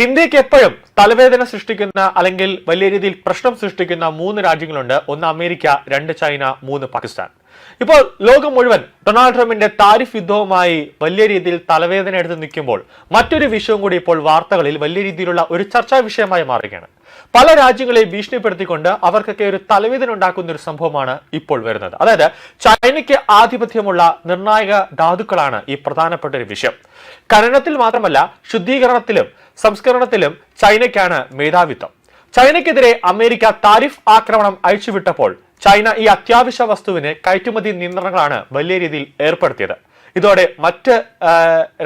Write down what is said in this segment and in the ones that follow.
ഇന്ത്യക്ക് എപ്പോഴും തലവേദന സൃഷ്ടിക്കുന്ന അല്ലെങ്കിൽ വലിയ രീതിയിൽ പ്രശ്നം സൃഷ്ടിക്കുന്ന മൂന്ന് രാജ്യങ്ങളുണ്ട്. ഒന്ന് അമേരിക്ക, രണ്ട് ചൈന, മൂന്ന് പാകിസ്ഥാൻ. ഇപ്പോൾ ലോകം മുഴുവൻ ഡൊണാൾഡ് ട്രംപിന്റെ താരിഫ് യുദ്ധവുമായി വലിയ രീതിയിൽ തലവേദന എടുത്ത് നിൽക്കുമ്പോൾ മറ്റൊരു വിഷയവും കൂടി ഇപ്പോൾ വാർത്തകളിൽ വലിയ രീതിയിലുള്ള ഒരു ചർച്ചാ വിഷയമായി മാറുകയാണ്. പല രാജ്യങ്ങളെ ഭീഷണിപ്പെടുത്തിക്കൊണ്ട് അവർക്കൊക്കെ ഒരു തലവേദന ഉണ്ടാക്കുന്ന ഒരു സംഭവമാണ് ഇപ്പോൾ വരുന്നത്. അതായത് ചൈനയ്ക്ക് ആധിപത്യമുള്ള നിർണായക ധാതുക്കളാണ് ഈ പ്രധാനപ്പെട്ട ഒരു വിഷയം. ഖനനത്തിൽ മാത്രമല്ല, ശുദ്ധീകരണത്തിലും സംസ്കരണത്തിലും ചൈനയ്ക്കാണ് മേധാവിത്വം. ചൈനയ്ക്കെതിരെ അമേരിക്ക താരിഫ് ആക്രമണം അഴിച്ചുവിട്ടപ്പോൾ ചൈന ഈ അത്യാവശ്യ വസ്തുവിന് കയറ്റുമതി നിയന്ത്രണങ്ങളാണ് വലിയ രീതിയിൽ ഏർപ്പെടുത്തിയത്. ഇതോടെ മറ്റ്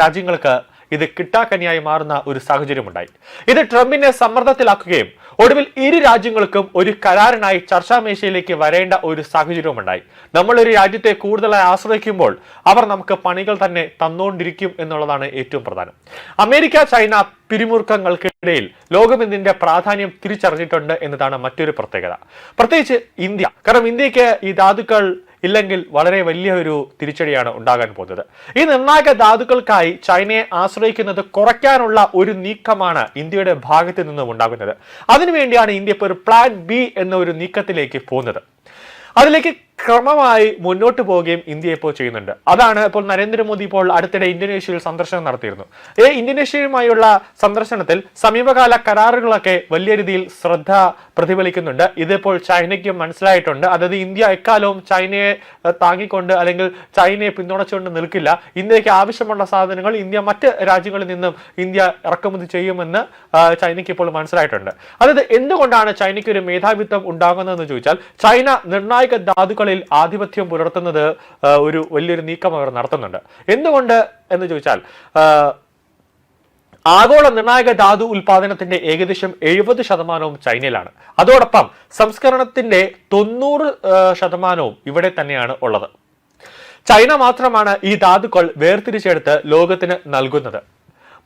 രാജ്യങ്ങൾക്ക് ഇത് കിട്ടാക്കനിയായി മാറുന്ന ഒരു സാഹചര്യമുണ്ടായി. ഇത് ട്രംപിനെ സമ്മർദ്ദത്തിലാക്കുകയും ഒടുവിൽ ഇരു രാജ്യങ്ങൾക്കും ഒരു കരാറിനായി ചർച്ചാമേശയിലേക്ക് വരേണ്ട ഒരു സാഹചര്യവുമുണ്ടായി. നമ്മളൊരു രാജ്യത്തെ കൂടുതലായി ആശ്രയിക്കുമ്പോൾ അവർ നമുക്ക് പണികൾ തന്നെ തന്നുകൊണ്ടിരിക്കും എന്നുള്ളതാണ് ഏറ്റവും പ്രധാനം. അമേരിക്ക ചൈന പിരിമുറുക്കങ്ങൾക്കിടയിൽ ലോകം ഇതിന്റെ പ്രാധാന്യം തിരിച്ചറിഞ്ഞിട്ടുണ്ട് എന്നതാണ് മറ്റൊരു പ്രത്യേകത. പ്രത്യേകിച്ച് ഇന്ത്യ. കാരണം ഇന്ത്യക്ക് ഈ ധാതുക്കൾ ഇല്ലെങ്കിൽ വളരെ വലിയ ഒരു തിരിച്ചടിയാണ് ഉണ്ടാകാൻ പോകുന്നത്. ഈ നിർണായക ധാതുക്കൾക്കായി ചൈനയെ ആശ്രയിക്കുന്നത് കുറയ്ക്കാനുള്ള ഒരു നീക്കമാണ് ഇന്ത്യയുടെ ഭാഗത്ത് നിന്നും ഉണ്ടാകുന്നത്. അതിനുവേണ്ടിയാണ് ഇന്ത്യ ഇപ്പോൾ ഒരു പ്ലാൻ ബി എന്ന ഒരു നീക്കത്തിലേക്ക് പോകുന്നത്. അതിലേക്ക് ക്രമമായി മുന്നോട്ട് പോവുകയും ഇന്ത്യ ഇപ്പോൾ ചെയ്യുന്നുണ്ട്. അതാണ് ഇപ്പോൾ നരേന്ദ്രമോദി ഇപ്പോൾ അടുത്തിടെ ഇന്തോനേഷ്യയിൽ സന്ദർശനം നടത്തിയിരുന്നു. ഈ ഇന്തോനേഷ്യയുമായുള്ള സന്ദർശനത്തിൽ സമീപകാല കരാറുകളൊക്കെ വലിയ രീതിയിൽ ശ്രദ്ധ പ്രതിഫലിക്കുന്നുണ്ട്. ഇതിപ്പോൾ ചൈനയ്ക്ക് മനസ്സിലായിട്ടുണ്ട്. അതായത് ഇന്ത്യ എക്കാലവും ചൈനയെ താങ്ങിക്കൊണ്ട് അല്ലെങ്കിൽ ചൈനയെ പിന്തുണച്ചുകൊണ്ട് നിൽക്കില്ല. ഇന്ത്യക്ക് ആവശ്യമുള്ള സാധനങ്ങൾ ഇന്ത്യ മറ്റ് രാജ്യങ്ങളിൽ നിന്നും ഇന്ത്യ ഇറക്കുമതി ചെയ്യുമെന്ന് ചൈനയ്ക്ക് ഇപ്പോൾ മനസ്സിലായിട്ടുണ്ട്. അതായത് എന്തുകൊണ്ടാണ് ചൈനയ്ക്ക് ഒരു മേധാവിത്വം ഉണ്ടാകുന്നതെന്ന് ചോദിച്ചാൽ, ചൈന നിർണായക ധാതുക്കൾ ആധിപത്യം പുലർത്തുന്നത് ഒരു വലിയൊരു നീക്കം അവർ നടത്തുന്നുണ്ട്. എന്തുകൊണ്ട് എന്ന് ചോദിച്ചാൽ, ആഗോള നിർണായക ധാതു ഉൽപാദനത്തിന്റെ ഏകദേശം 70% ചൈനയിലാണ്. അതോടൊപ്പം സംസ്കരണത്തിന്റെ 90% ഇവിടെ തന്നെയാണ് ഉള്ളത്. ചൈന മാത്രമാണ് ഈ ധാതുക്കൾ വേർതിരിച്ചെടുത്ത് ലോകത്തിന് നൽകുന്നത്.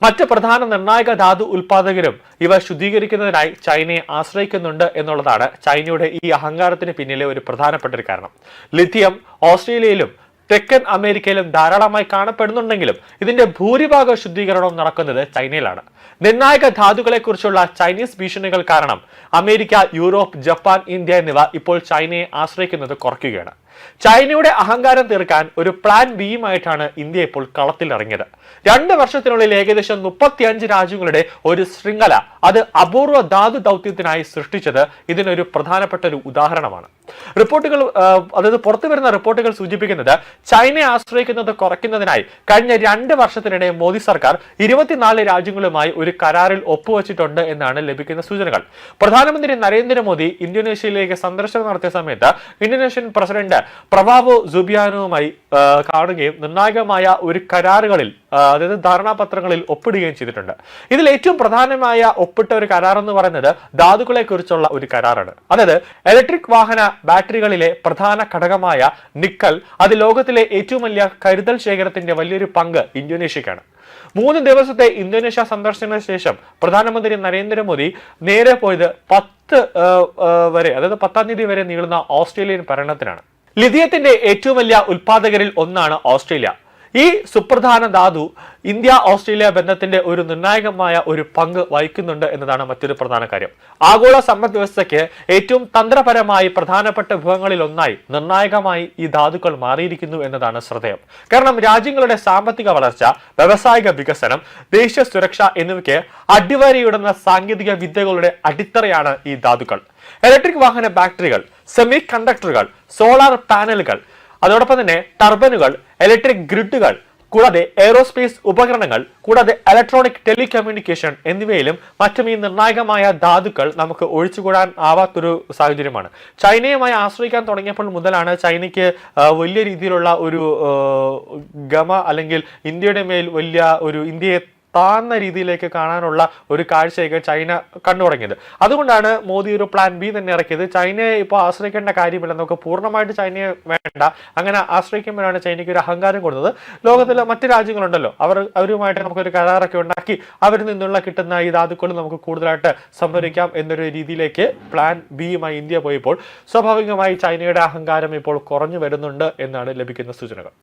മറ്റ് പ്രധാന നിർണായക ധാതു ഉൽപാദകരും ഇവ ശുദ്ധീകരിക്കുന്നതിനായി ചൈനയെ ആശ്രയിക്കുന്നുണ്ട് എന്നുള്ളതാണ് ചൈനയുടെ ഈ അഹങ്കാരത്തിന് പിന്നിലെ ഒരു പ്രധാനപ്പെട്ട ഒരു കാരണം. ലിഥിയം ഓസ്ട്രേലിയയിലും തെക്കൻ അമേരിക്കയിലും ധാരാളമായി കാണപ്പെടുന്നുണ്ടെങ്കിലും ഇതിന്റെ ഭൂരിഭാഗ ശുദ്ധീകരണവും നടക്കുന്നത് ചൈനയിലാണ്. നിർണായക ധാതുക്കളെ കുറിച്ചുള്ള ചൈനീസ് ഭീഷണികൾ കാരണം അമേരിക്ക, യൂറോപ്പ്, ജപ്പാൻ, ഇന്ത്യ എന്നിവ ഇപ്പോൾ ചൈനയെ ആശ്രയിക്കുന്നത് കുറയ്ക്കുകയാണ്. ചൈനയുടെ അഹങ്കാരം തീർക്കാൻ ഒരു പ്ലാൻ ബിയുമായിട്ടാണ് ഇന്ത്യ ഇപ്പോൾ കളത്തിലിറങ്ങിയത്. 2 വർഷത്തിനുള്ളിൽ ഏകദേശം 35 രാജ്യങ്ങളുടെ ഒരു ശൃംഖല അത് അപൂർവ ധാതു ദൗത്യത്തിനായി സൃഷ്ടിച്ചത് ഇതിനൊരു പ്രധാനപ്പെട്ട ഒരു ഉദാഹരണമാണ്. റിപ്പോർട്ടുകൾ, അതായത് പുറത്തു വരുന്ന റിപ്പോർട്ടുകൾ സൂചിപ്പിക്കുന്നത് ചൈനയെ ആശ്രയിക്കുന്നത് കുറയ്ക്കുന്നതിനായി കഴിഞ്ഞ 2 വർഷത്തിനിടെ മോദി സർക്കാർ 24 രാജ്യങ്ങളുമായി ഒരു കരാറിൽ ഒപ്പുവെച്ചിട്ടുണ്ട് എന്നാണ് ലഭിക്കുന്ന സൂചനകൾ. പ്രധാനമന്ത്രി നരേന്ദ്രമോദി ഇന്തോനേഷ്യയിലേക്ക് സന്ദർശനം നടത്തിയ സമയത്ത് ഇന്തോനേഷ്യൻ പ്രസിഡന്റ് പ്രഭാവോ സുബിയാനോവുമായി കാണുകയും നിർണായകമായ ഒരു കരാറുകളിൽ, അതായത് ധാരണാപത്രങ്ങളിൽ ഒപ്പിടുകയും ചെയ്തിട്ടുണ്ട്. ഇതിൽ ഏറ്റവും പ്രധാനമായ ഒപ്പിട്ട ഒരു കരാർ എന്ന് പറയുന്നത് ധാതുക്കളെ കുറിച്ചുള്ള ഒരു കരാറാണ്. അതായത് ഇലക്ട്രിക് വാഹന ബാറ്ററികളിലെ പ്രധാന ഘടകമായ നിക്കൽ, അത് ലോകത്തിലെ ഏറ്റവും വലിയ കരുതൽ ശേഖരത്തിന്റെ വലിയൊരു പങ്ക് ഇന്തോനേഷ്യക്കാണ്. 3 ദിവസത്തെ ഇന്തോനേഷ്യ സന്ദർശനത്തിന് ശേഷം പ്രധാനമന്ത്രി നരേന്ദ്രമോദി നേരെ പോയത് 10 തീയതി വരെ നീളുന്ന ഓസ്ട്രേലിയൻ പര്യടനത്തിനാണ്. ലിഥിയത്തിന്റെ ഏറ്റവും വലിയ ഉൽപാദകരിൽ ഒന്നാണ് ഓസ്ട്രേലിയ. ഈ സുപ്രധാന ധാതു ഇന്ത്യ ഓസ്ട്രേലിയ ബന്ധത്തിന്റെ ഒരു നിർണായകമായ ഒരു പങ്ക് വഹിക്കുന്നുണ്ട് എന്നതാണ് മറ്റൊരു പ്രധാന കാര്യം. ആഗോള സമ്പദ് വ്യവസ്ഥയ്ക്ക് ഏറ്റവും തന്ത്രപരമായി പ്രധാനപ്പെട്ട വിഭവങ്ങളിൽ ഒന്നായി നിർണായകമായി ഈ ധാതുക്കൾ മാറിയിരിക്കുന്നു എന്നതാണ് ശ്രദ്ധേയം. കാരണം രാജ്യങ്ങളുടെ സാമ്പത്തിക വളർച്ച, വ്യവസായിക വികസനം, ദേശീയ സുരക്ഷ എന്നിവയ്ക്ക് അടിവരയിടുന്ന സാങ്കേതിക വിദ്യകളുടെ അടിത്തറയാണ് ഈ ധാതുക്കൾ. ഇലക്ട്രിക് വാഹന ബാറ്ററികൾ, സെമി കണ്ടക്ടറുകൾ, സോളാർ പാനലുകൾ, അതോടൊപ്പം തന്നെ ടർബനുകൾ, ഇലക്ട്രിക് ഗ്രിഡുകൾ, കൂടാതെ എയ്റോസ്പേസ് ഉപകരണങ്ങൾ, കൂടാതെ ഇലക്ട്രോണിക് ടെലികമ്മ്യൂണിക്കേഷൻ എന്നിവയിലും മറ്റും ഈ നിർണായകമായ ധാതുക്കൾ നമുക്ക് ഒഴിച്ചുകൂടാൻ ആവാത്തൊരു സാഹചര്യമാണ്. ചൈനയുമായി ആശ്രയിക്കാൻ തുടങ്ങിയപ്പോൾ മുതലാണ് ചൈനയ്ക്ക് വലിയ രീതിയിലുള്ള ഒരു അല്ലെങ്കിൽ ഇന്ത്യയുടെ മേൽ വലിയ ഒരു ഇന്ത്യയെ താഴ്ന്ന രീതിയിലേക്ക് കാണാനുള്ള ഒരു കാഴ്ചയൊക്കെ ചൈന കണ്ടു തുടങ്ങിയത്. അതുകൊണ്ടാണ് മോദി ഒരു പ്ലാൻ ബി തന്നെ ഇറക്കിയത്. ചൈനയെ ഇപ്പോൾ ആശ്രയിക്കേണ്ട കാര്യമില്ല, നമുക്ക് പൂർണ്ണമായിട്ട് ചൈനയെ വേണ്ട, അങ്ങനെ ആശ്രയിക്കുമ്പോഴാണ് ചൈനയ്ക്ക് ഒരു അഹങ്കാരം കൊടുത്തത്. ലോകത്തിലെ മറ്റ് രാജ്യങ്ങളുണ്ടല്ലോ, അവരുമായിട്ട് നമുക്കൊരു കരാറൊക്കെ ഉണ്ടാക്കി അവരിൽ നിന്നുള്ള കിട്ടുന്ന ഈ ധാതുക്കൾ നമുക്ക് കൂടുതലായിട്ട് സംഭരിക്കാം എന്നൊരു രീതിയിലേക്ക് പ്ലാൻ ബിയുമായി ഇന്ത്യ പോയപ്പോൾ സ്വാഭാവികമായി ചൈനയുടെ അഹങ്കാരം ഇപ്പോൾ കുറഞ്ഞു വരുന്നുണ്ട് എന്നാണ് ലഭിക്കുന്ന സൂചനകൾ.